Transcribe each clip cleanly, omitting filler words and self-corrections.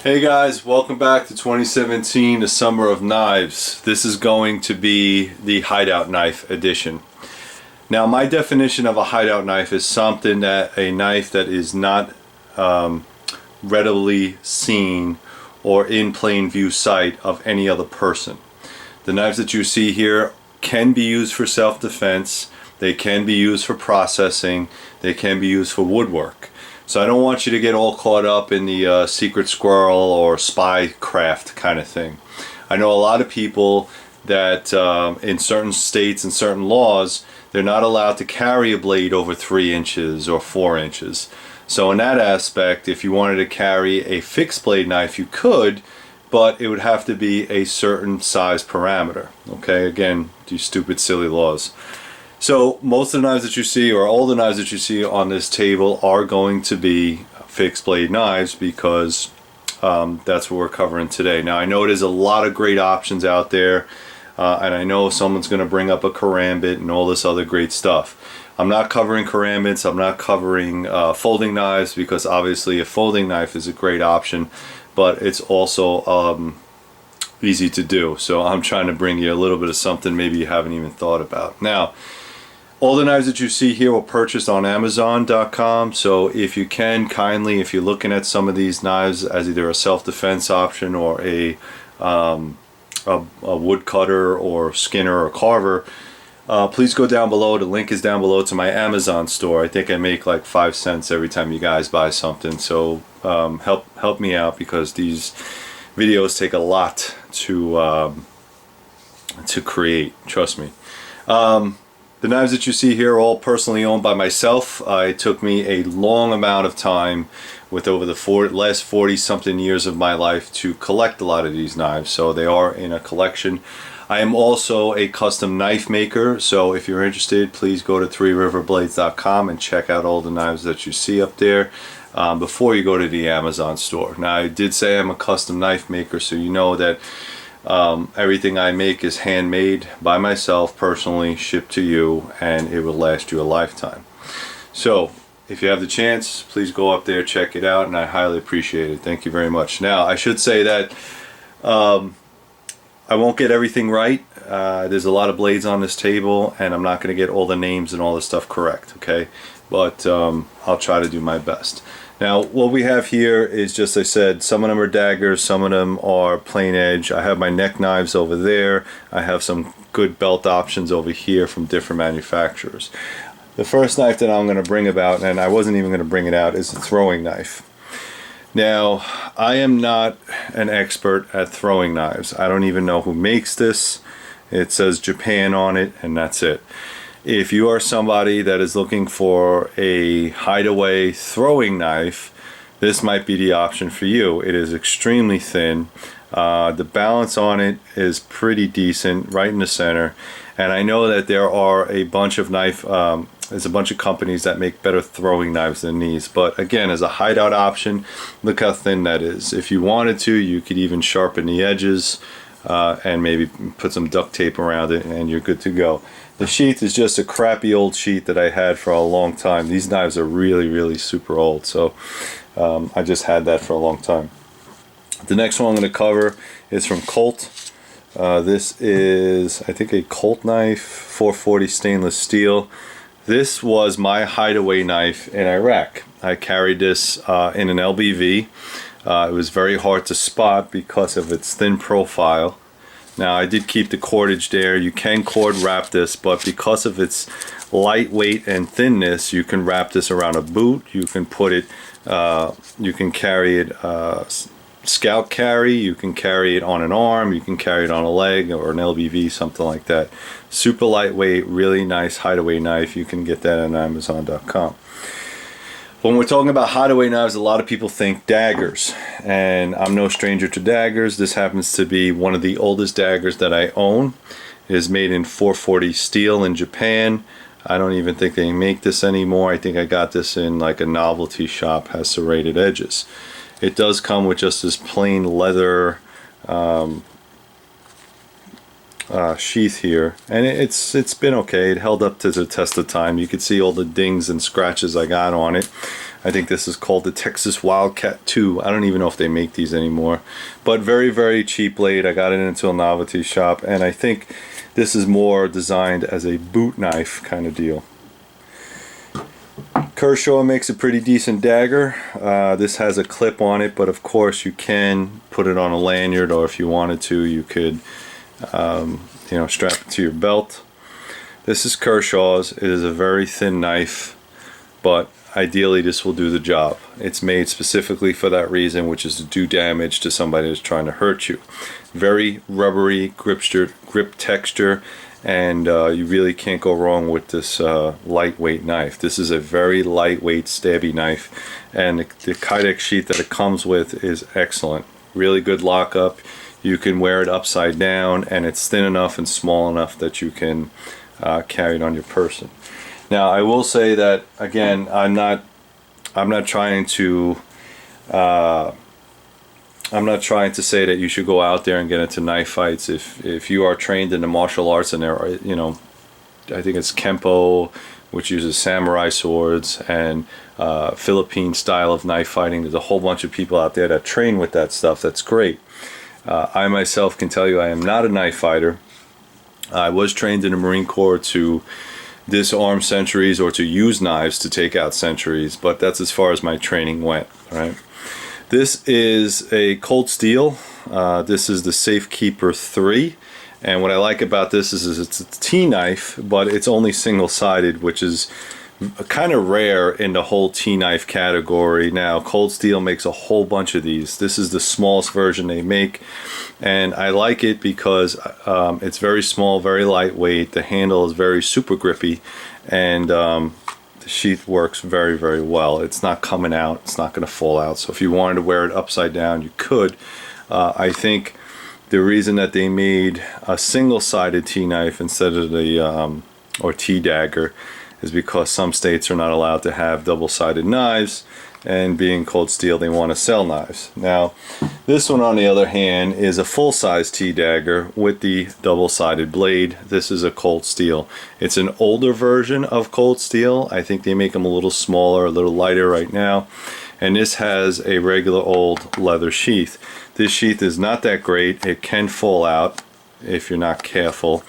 Hey guys, welcome back to 2017, the Summer of Knives. This is going to be the hideout knife edition. Now, my definition of a hideout knife is a knife that is not readily seen or in plain view sight of any other person. The knives that you see here can be used for self-defense, they can be used for processing, they can be used for woodwork. So I don't want you to get all caught up in the secret squirrel or spy craft kind of thing. I know a lot of people that in certain states and certain laws, they're not allowed to carry a blade over 3 inches or 4 inches. So in that aspect, if you wanted to carry a fixed blade knife, you could, but it would have to be a certain size parameter. Okay, again, these stupid silly laws. So most of the knives that you see, or all the knives that you see on this table, are going to be fixed blade knives because that's what we're covering today. Now I know there's a lot of great options out there, and I know someone's going to bring up a karambit and all this other great stuff. I'm not covering karambits, I'm not covering folding knives, because obviously a folding knife is a great option, but it's also easy to do. So I'm trying to bring you a little bit of something maybe you haven't even thought about. Now, all the knives that you see here were purchased on Amazon.com, so if you can, kindly, if you're looking at some of these knives as either a self-defense option or a woodcutter or skinner or carver, please go down below. The link is down below to my Amazon store. I think I make like 5 cents every time you guys buy something, so help me out, because these videos take a lot to create, trust me. The knives that you see here are all personally owned by myself. It took me a long amount of time, with over the last 40 something years of my life, to collect a lot of these knives, so they are in a collection. I am also a custom knife maker, so if you're interested, please go to threeriverblades.com and check out all the knives that you see up there before you go to the Amazon store. Now, I did say I'm a custom knife maker, so you know that everything I make is handmade by myself, personally, shipped to you, and it will last you a lifetime. So if you have the chance, please go up there, check it out, and I highly appreciate it. Thank you very much. Now, I should say that I won't get everything right. There's a lot of blades on this table, and I'm not going to get all the names and all the stuff correct, okay? But I'll try to do my best. Now, what we have here is, just I said, some of them are daggers, some of them are plain edge. I have my neck knives over there. I have some good belt options over here from different manufacturers. The first knife that I'm going to bring about, and I wasn't even going to bring it out, is a throwing knife. Now, I am not an expert at throwing knives. I don't even know who makes this. It says Japan on it, and that's it. If you are somebody that is looking for a hideaway throwing knife, this might be the option for you. It is extremely thin. The balance on it is pretty decent, right in the center. And I know that there are a bunch of there's a bunch of companies that make better throwing knives than these. But again, as a hideout option, look how thin that is. If you wanted to, you could even sharpen the edges and maybe put some duct tape around it, and you're good to go. The sheath is just a crappy old sheath that I had for a long time. These knives are really, really super old, so I just had that for a long time. The next one I'm going to cover is from Colt. This is, I think, a Colt knife, 440 stainless steel. This was my hideaway knife in Iraq. I carried this in an LBV. It was very hard to spot because of its thin profile. Now, I did keep the cordage there. You can cord wrap this, but because of its lightweight and thinness, you can wrap this around a boot. You can put it, you can carry it scout carry, you can carry it on an arm, you can carry it on a leg or an LBV, something like that. Super lightweight, really nice hideaway knife. You can get that on Amazon.com. When we're talking about hideaway knives, a lot of people think daggers, and I'm no stranger to daggers. This happens to be one of the oldest daggers that I own. It is made in 440 steel in Japan. I don't even think they make this anymore. I think I got this in like a novelty shop, has serrated edges. It does come with just this plain leather sheath here, and it's been okay. It held up to the test of time. You can see all the dings and scratches I got on it. I think this is called the Texas Wildcat 2. I don't even know if they make these anymore. But very, very cheap blade. I got it into a novelty shop, and I think this is more designed as a boot knife kind of deal. Kershaw makes a pretty decent dagger. This has a clip on it, but of course you can put it on a lanyard, or if you wanted to, you could you know, strap it to your belt. This is Kershaw's. It is a very thin knife, but ideally this will do the job. It's made specifically for that reason, which is to do damage to somebody that's trying to hurt you. Very rubbery grip texture, and you really can't go wrong with this lightweight knife. This is a very lightweight stabby knife, and the Kydex sheath that it comes with is excellent. Really good lockup. You can wear it upside down, and it's thin enough and small enough that you can carry it on your person. Now, I will say that again, I'm not trying to say that you should go out there and get into knife fights. If you are trained in the martial arts, and there are, you know, I think it's Kempo, which uses samurai swords, and Philippine style of knife fighting. There's a whole bunch of people out there that train with that stuff. That's great. I myself can tell you I am not a knife fighter. I was trained in the Marine Corps to disarm sentries or to use knives to take out sentries, but that's as far as my training went. Right. This is a Colt steel. This is the Safekeeper 3, and what I like about this is it's a Tdi knife, but it's only single-sided, which is kind of rare in the whole Tdi knife category. Now, Colt Steel makes a whole bunch of these. This is the smallest version they make, and I like it because it's very small, very lightweight. The handle is very super grippy, and the sheath works very, very well. It's not coming out. It's not going to fall out. So if you wanted to wear it upside down, you could. I think the reason that they made a single-sided Tdi knife instead of the or Tdi dagger is because some states are not allowed to have double-sided knives, and being Colt Steel, they want to sell knives. Now, this one, on the other hand, is a full-size Tdi dagger with the double-sided blade. This is a Colt Steel. It's an older version of Colt Steel. I think they make them a little smaller, a little lighter right now. And this has a regular old leather sheath. This sheath is not that great. It can fall out if you're not careful.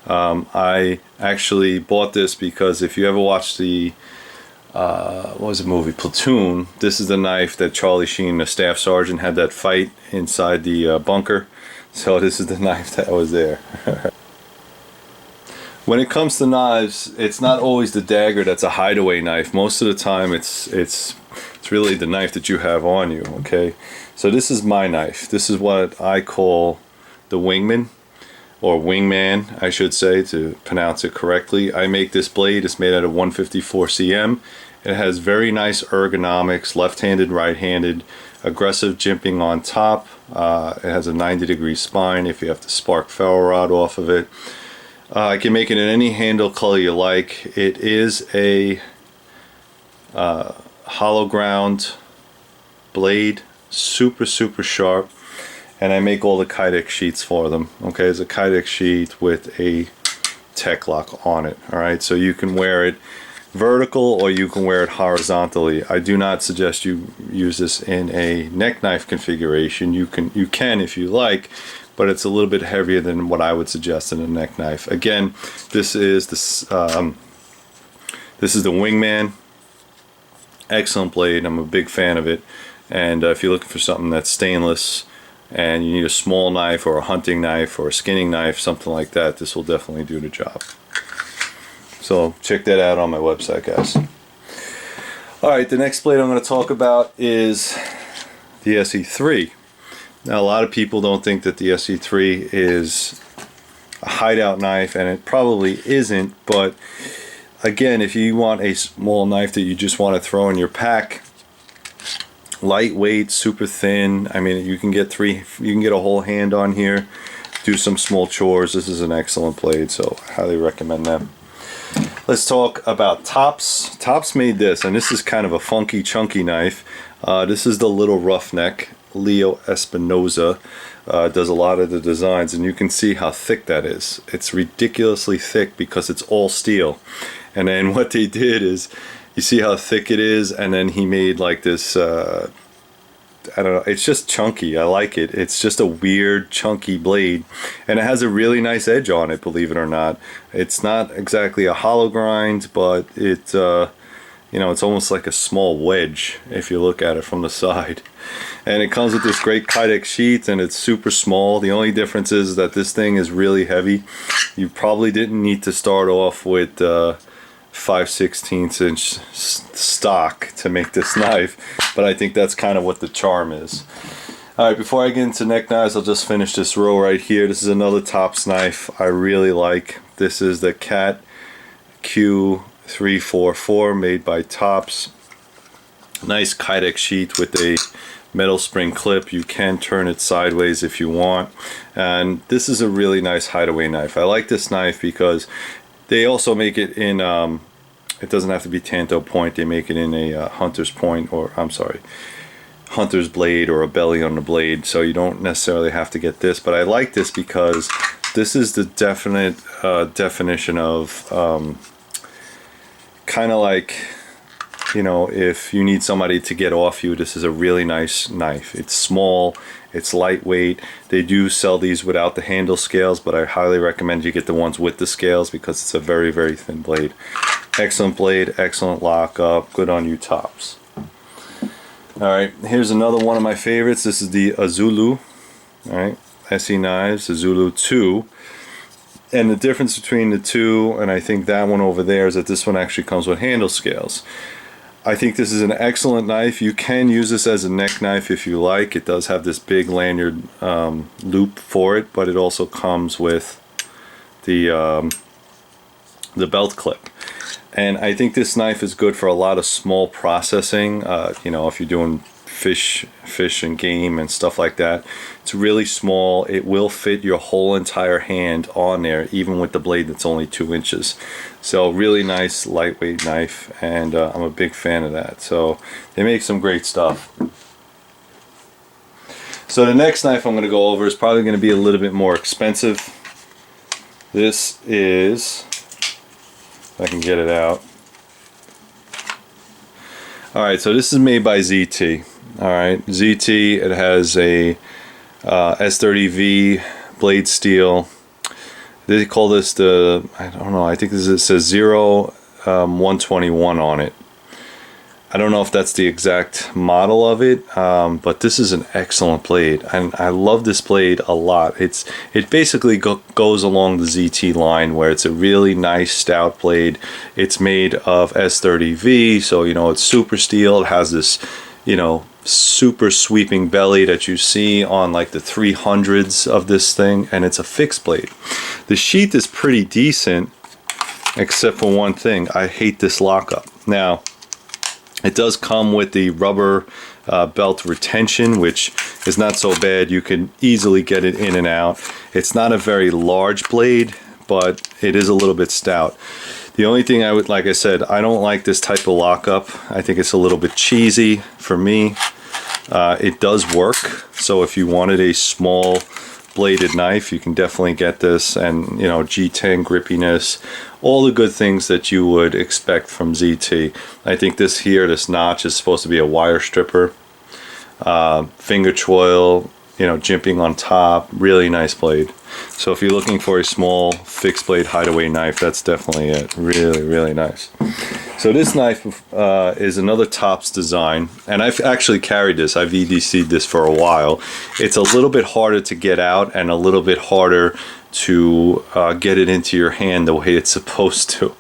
I actually bought this because if you ever watched the what was the movie, Platoon, this is the knife that Charlie Sheen, the staff sergeant, had that fight inside the bunker. So this is the knife that was there. When it comes to knives, it's not always the dagger that's a hideaway knife. Most of the time it's really the knife that you have on you. Okay, so this is my knife. This is what I call the Wingman, or Wingman, I should say, to pronounce it correctly. I make this blade. It's made out of 154 cm. It has very nice ergonomics, left-handed, right-handed, aggressive jimping on top. It has a 90-degree spine if you have to spark ferro rod off of it. I can make it in any handle color you like. It is a hollow ground blade, super, super sharp. And I make all the Kydex sheets for them. Okay, it's a Kydex sheet with a tech lock on it. All right, so you can wear it vertical or you can wear it horizontally. I do not suggest you use this in a neck knife configuration. You can if you like, but it's a little bit heavier than what I would suggest in a neck knife. Again, this is the Wingman. Excellent blade. I'm a big fan of it. And if you're looking for something that's stainless, and you need a small knife or a hunting knife or a skinning knife, something like that, this will definitely do the job. So check that out on my website, guys. Alright, the next blade I'm going to talk about is the SE3. Now, a lot of people don't think that the SE3 is a hideout knife, and it probably isn't, but again, if you want a small knife that you just want to throw in your pack, lightweight, super thin. I mean, you can get a whole hand on here, do some small chores. This is an excellent blade, so I highly recommend them. Let's talk about Tops. Tops made this, and this is kind of a funky, chunky knife. This is the Little Roughneck. Leo Espinoza does a lot of the designs, and you can see how thick that is. It's ridiculously thick because it's all steel. And then what they did is, You see how thick it is, and then he made like this, I don't know, it's just chunky. I like it. It's just a weird chunky blade, and it has a really nice edge on it, believe it or not. It's not exactly a hollow grind, but it you know, it's almost like a small wedge if you look at it from the side. And it comes with this great Kydex sheath, and it's super small. The only difference is that this thing is really heavy. You probably didn't need to start off with 5/16 inch stock to make this knife, but I think that's kind of what the charm is. Alright, before I get into neck knives, I'll just finish this row right here. This is another Tops knife I really like. This is the Cat Q344 made by Tops. Nice Kydex sheath with a metal spring clip. You can turn it sideways if you want, and this is a really nice hideaway knife. I like this knife because they also make it in it doesn't have to be tanto point. They make it in a hunter's point, or I'm sorry, hunter's blade, or a belly on the blade, so you don't necessarily have to get this. But I like this because this is the definite definition of kind of like, you know, if you need somebody to get off you, this is a really nice knife. It's small, it's lightweight. They do sell these without the handle scales, but I highly recommend you get the ones with the scales because it's a very, very thin blade. Excellent blade, excellent lockup, good on you, Tops. Alright, here's another one of my favorites. This is the Zulu. Alright, SE Knives, the Zulu 2. And the difference between the two, and I think that one over there, is that this one actually comes with handle scales. I think this is an excellent knife. You can use this as a neck knife if you like. It does have this big lanyard loop for it, but it also comes with the belt clip. And I think this knife is good for a lot of small processing. You know, if you're doing fish and game and stuff like that. It's really small. It will fit your whole entire hand on there, even with the blade that's only 2 inches. So really nice lightweight knife, and I'm a big fan of that. So they make some great stuff. So the next knife I'm going to go over is probably going to be a little bit more expensive. This is, if I can get it out. Alright, so this is made by ZT. Alright, ZT, it has a S30V blade steel. They call this the, I don't know, I think this is, it says 0121 on it. I don't know if that's the exact model of it, but this is an excellent blade, and I love this blade a lot. It basically goes along the ZT line, where it's a really nice stout blade. It's made of S30V, so you know it's super steel. It has this, you know, super sweeping belly that you see on like the 300s of this thing, and it's a fixed blade. The sheath is pretty decent, except for one thing. I hate this lockup. Now, it does come with the rubber belt retention, which is not so bad. You can easily get it in and out. It's not a very large blade, but it is a little bit stout. The only thing I would, like I said, I don't like this type of lockup. I think it's a little bit cheesy for me. It does work, so if you wanted a small bladed knife, you can definitely get this, and you know, G10 grippiness, all the good things that you would expect from ZT. I think this here, this notch, is supposed to be a wire stripper. Finger choil, you know, jimping on top, really nice blade. So if you're looking for a small fixed blade hideaway knife, that's definitely it. Really, really nice. So this knife is another Tops design, and I've actually carried this. I've EDC'd this for a while. It's a little bit harder to get out and a little bit harder to get it into your hand the way it's supposed to.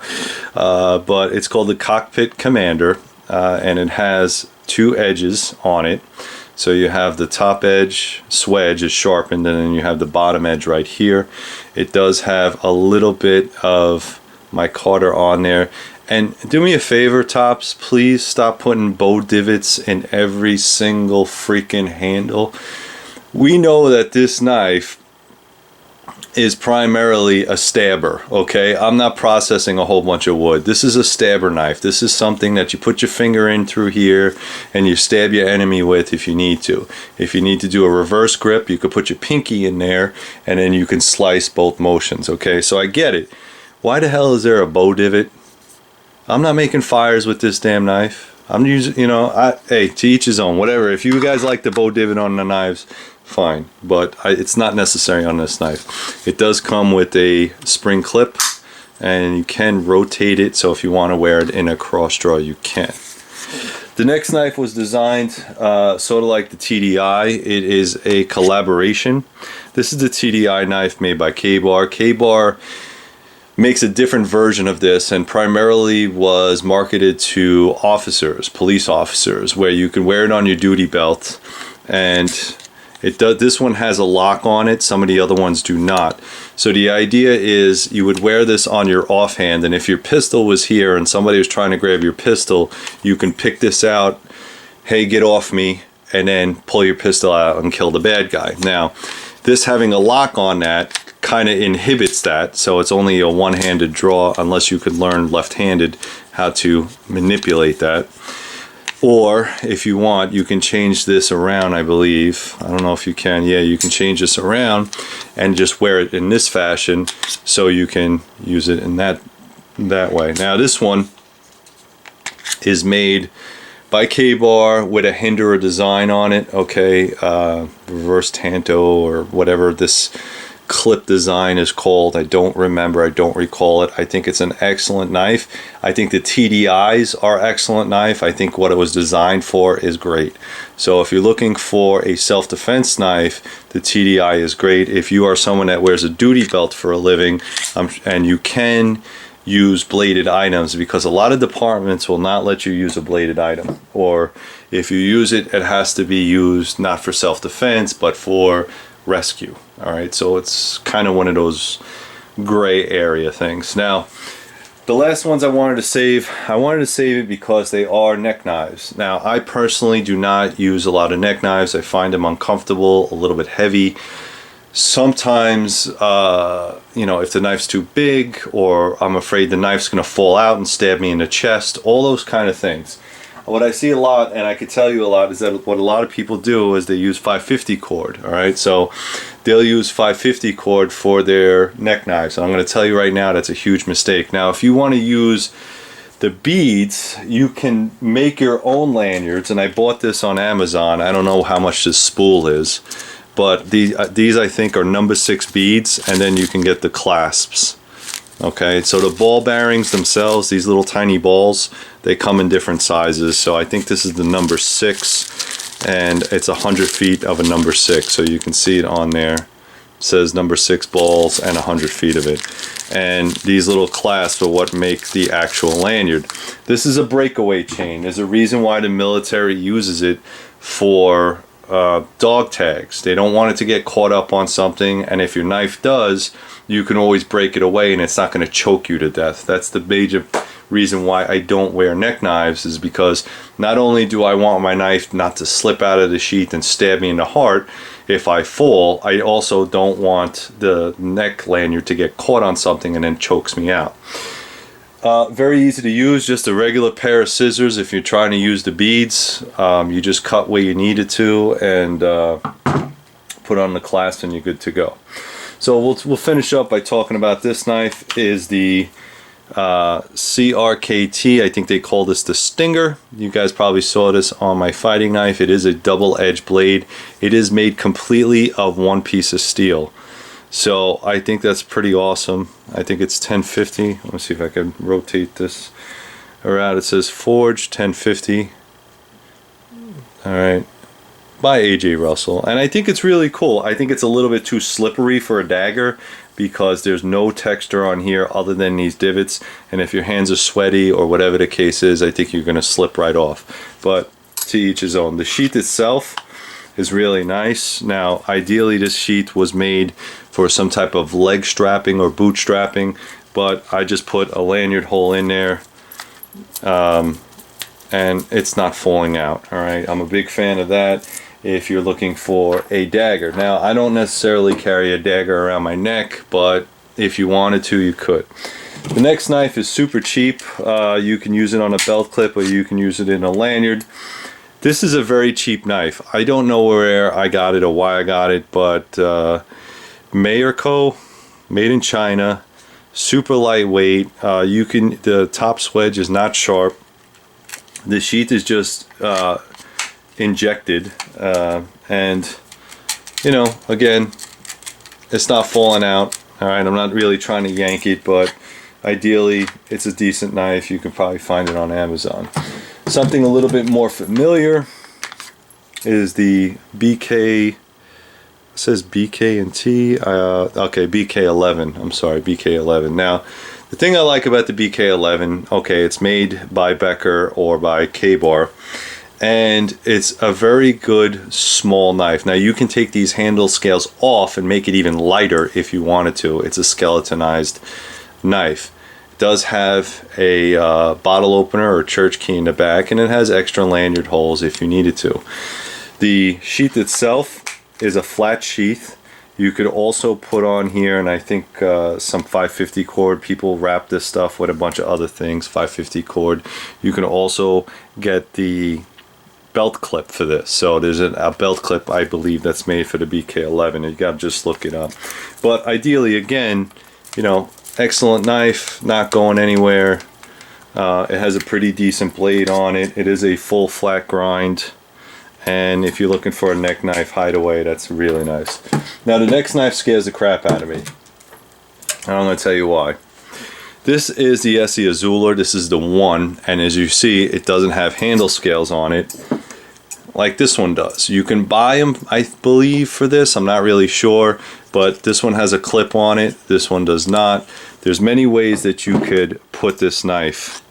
But it's called the Cockpit Commander, and it has 2 edges on it. So you have the top edge, swedge is sharpened, and then you have the bottom edge right here. It does have a little bit of micarta on there. And do me a favor, Tops, please stop putting bow divots in every single freaking handle. We know that this knife is primarily a stabber, okay? I'm not processing a whole bunch of wood. This is a stabber knife. This is something that you put your finger in through here and you stab your enemy with if you need to. If you need to do a reverse grip, you could put your pinky in there and then you can slice both motions, okay? So I get it. Why the hell is there a bow divot? I'm not making fires with this damn knife. I'm using, you know, hey, to each his own, whatever. If you guys like the bow divot on the knives, fine, but it's not necessary on this knife. It does come with a spring clip, and you can rotate it, so if you want to wear it in a cross draw, you can. The next knife was designed sort of like the TDI. It is a collaboration. This is the TDI knife made by K-Bar. K-Bar makes a different version of this, and primarily was marketed to officers, police officers, where you can wear it on your duty belt, and it does. This one has a lock on it. Some of the other ones do not. So the idea is you would wear this on your offhand, and if your pistol was here and somebody was trying to grab your pistol, you can pick this out, hey, get off me, and then pull your pistol out and kill the bad guy. Now, this having a lock on that kind of inhibits that, so it's only a one-handed draw unless you could learn left-handed how to manipulate that. Or if you want, you can change this around, I believe. I don't know if you can. Yeah, you can change this around and just wear it in this fashion, so you can use it in that way. Now this one is made by K-Bar with a Hinderer design on it, okay, reverse Tanto or whatever this clip design is called. I don't remember, I don't recall it. I think it's an excellent knife. I think the TDIs are excellent knife. I think what it was designed for is great. So if you're looking for a self-defense knife, the TDI is great. If you are someone that wears a duty belt for a living, and you can use bladed items, because a lot of departments will not let you use a bladed item, or if you use it, it has to be used not for self-defense but for rescue. All right, so it's kind of one of those gray area things. Now, the last ones I wanted to save it because they are neck knives. Now, I personally do not use a lot of neck knives. I find them uncomfortable, a little bit heavy. Sometimes, you know, if the knife's too big, or I'm afraid the knife's going to fall out and stab me in the chest, all those kind of things. What I see a lot, and I could tell you a lot, is that what a lot of people do is they use 550 cord. All right, so they'll use 550 cord for their neck knives. And I'm going to tell you right now that's a huge mistake. Now, if you want to use the beads, you can make your own lanyards, and I bought this on Amazon. I don't know how much this spool is, but these I think are number 6 beads, and then you can get the clasps. Okay, so the ball bearings themselves, these little tiny balls, they come in different sizes. So I think this is the number 6, and it's 100 feet of a number 6. So you can see it on there. It says number 6 balls and 100 feet of it. And these little clasps are what make the actual lanyard. This is a breakaway chain. There's a reason why the military uses it for dog tags. They don't want it to get caught up on something, and if your knife does, you can always break it away and it's not going to choke you to death. That's the major reason why I don't wear neck knives, is because not only do I want my knife not to slip out of the sheath and stab me in the heart if I fall, I also don't want the neck lanyard to get caught on something and then chokes me out. Very easy to use, just a regular pair of scissors. If you're trying to use the beads, you just cut where you need it to and put on the clasp and you're good to go. So we'll finish up by talking about this knife. Is the CRKT. I think they call this the Stinger. You guys probably saw this on my fighting knife. It is a double-edged blade. It is made completely of one piece of steel. So I think that's pretty awesome. I think it's 1050. Let me see if I can rotate this around. It says forged 1050. All right. By AJ Russell, and I think it's really cool. I think it's a little bit too slippery for a dagger because there's no texture on here other than these divots, and if your hands are sweaty or whatever the case is, I think you're going to slip right off. But to each his own. The sheath itself is really nice. Now, ideally this sheath was made for some type of leg strapping or boot strapping, but I just put a lanyard hole in there, and it's not falling out. All right, I'm a big fan of that if you're looking for a dagger. Now, I don't necessarily carry a dagger around my neck, but if you wanted to, you could. The next knife is super cheap. You can use it on a belt clip, or you can use it in a lanyard. This is a very cheap knife. I don't know where I got it or why I got it, but Mayer Co., made in China, super lightweight. The top swedge is not sharp. The sheath is just injected, and you know, again, it's not falling out. All right, I'm not really trying to yank it, but ideally it's a decent knife. You can probably find it on Amazon. Something a little bit more familiar is the BK, it says BK and T, okay, BK11, I'm sorry, BK11. Now, the thing I like about the BK11, okay, it's made by Becker or by K-Bar, and it's a very good small knife. Now, you can take these handle scales off and make it even lighter if you wanted to. It's a skeletonized knife. It does have a bottle opener or church key in the back, and it has extra lanyard holes if you needed to. The sheath itself is a flat sheath. You could also put on here, and I think some 550 cord. People wrap this stuff with a bunch of other things, 550 cord. You can also get the belt clip for this. So there's a belt clip, I believe, that's made for the BK11. You gotta just look it up. But ideally, again, you know, excellent knife, not going anywhere. It has a pretty decent blade on it. It is a full flat grind. And if you're looking for a neck knife hideaway, that's really nice. Now, the next knife scares the crap out of me, and I'm going to tell you why. This is the SE Azuler. This is the one, and as you see, it doesn't have handle scales on it like this one does. You can buy them, I believe, for this. I'm not really sure, but this one has a clip on it. This one does not. There's many ways that you could put this knife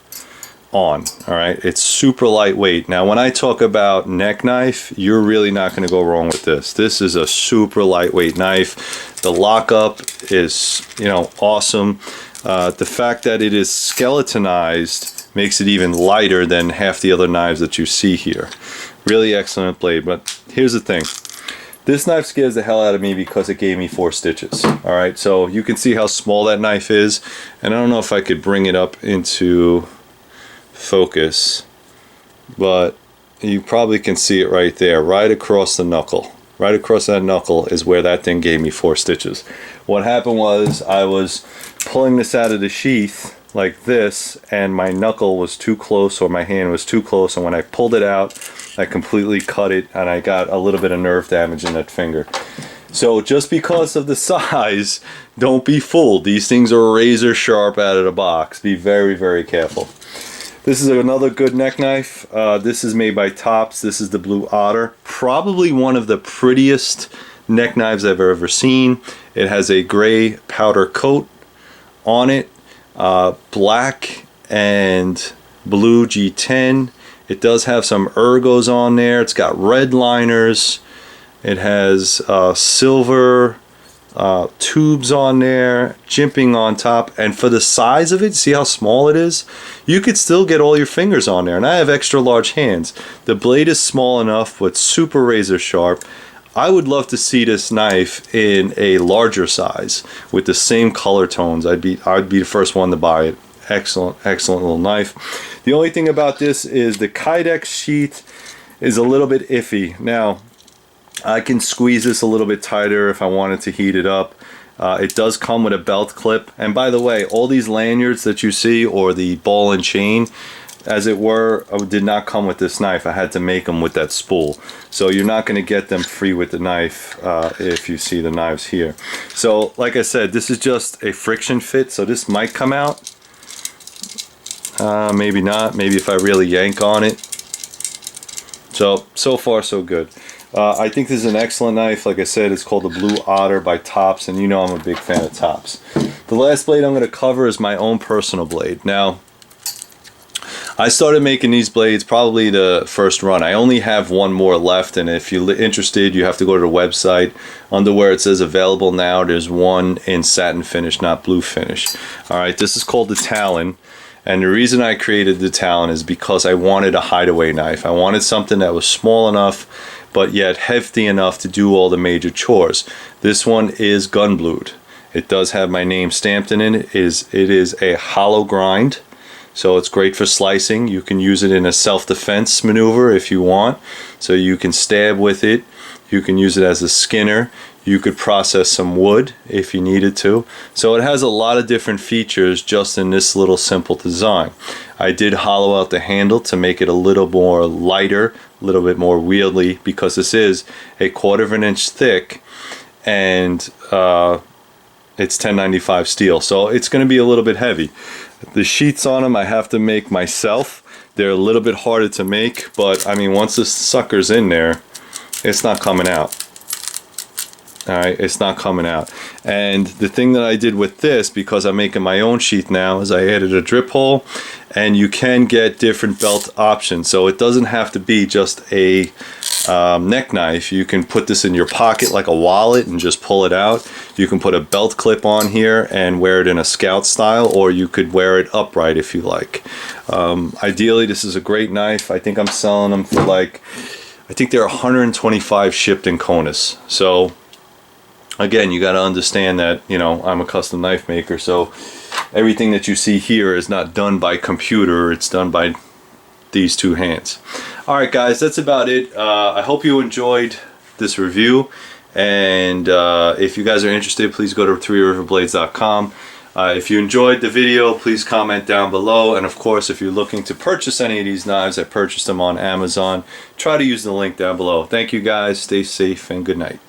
on. All right, it's super lightweight. Now, when I talk about neck knife, you're really not going to go wrong with this. This is a super lightweight knife. The lockup is, you know, awesome. The fact that it is skeletonized makes it even lighter than half the other knives that you see here. Really excellent blade. But here's the thing, this knife scares the hell out of me because it gave me 4 stitches. All right, so you can see how small that knife is, and I don't know if I could bring it up into focus, but you probably can see it right there, right across the knuckle. Right across that knuckle is where that thing gave me 4 stitches. What happened was I was pulling this out of the sheath like this, and my knuckle was too close, or my hand was too close, and when I pulled it out, I completely cut it, and I got a little bit of nerve damage in that finger. So just because of the size, don't be fooled. These things are razor sharp out of the box. Be very, very careful. This is another good neck knife. This is made by Tops. This is the Blue Otter. Probably one of the prettiest neck knives I've ever seen. It has a gray powder coat on it, black and blue G10. It does have some ergos on there. It's got red liners. It has silver tubes on there, jimping on top, and for the size of it, see how small it is? You could still get all your fingers on there, and I have extra large hands. The blade is small enough, but super razor sharp. I would love to see this knife in a larger size with the same color tones. I'd be the first one to buy it. Excellent, excellent little knife. The only thing about this is the Kydex sheath is a little bit iffy. Now, I can squeeze this a little bit tighter if I wanted to heat it up. It does come with a belt clip. And by the way, all these lanyards that you see, or the ball and chain, as it were, did not come with this knife. I had to make them with that spool. So you're not going to get them free with the knife if you see the knives here. So like I said, this is just a friction fit. So this might come out. Maybe not. Maybe if I really yank on it. So far so good. I think this is an excellent knife. Like I said, it's called the Blue Otter by Tops, and you know I'm a big fan of Tops. The last blade I'm going to cover is my own personal blade. Now, I started making these blades probably the first run. I only have one more left, and if you're interested, you have to go to the website. Under where it says available now, there's one in satin finish, not blue finish. Alright, this is called the Talon. And the reason I created the Talon is because I wanted a hideaway knife. I wanted something that was small enough, but yet hefty enough to do all the major chores. This one is gun blued. It does have my name stamped in it. It is a hollow grind, so it's great for slicing. You can use it in a self-defense maneuver if you want. So you can stab with it. You can use it as a skinner. You could process some wood if you needed to. So it has a lot of different features just in this little simple design. I did hollow out the handle to make it a little more lighter, a little bit more wieldy, because this is a 1/4 of an inch thick, and it's 1095 steel, so it's going to be a little bit heavy. The sheets on them I have to make myself. They're a little bit harder to make, but I mean, once this sucker's in there, it's not coming out. Alright, it's not coming out. And the thing that I did with this, because I'm making my own sheath now, is I added a drip hole, and you can get different belt options. So it doesn't have to be just a neck knife. You can put this in your pocket like a wallet and just pull it out. You can put a belt clip on here and wear it in a scout style, or you could wear it upright if you like. Ideally, this is a great knife. I think I'm selling them for like, I think they're 125 shipped in Conus. So again, you got to understand that, you know, I'm a custom knife maker, so everything that you see here is not done by computer, it's done by these two hands. Alright guys, that's about it. I hope you enjoyed this review, and if you guys are interested, please go to threeriverblades.com. If you enjoyed the video, please comment down below, and of course, if you're looking to purchase any of these knives, I purchased them on Amazon. Try to use the link down below. Thank you guys, stay safe, and good night.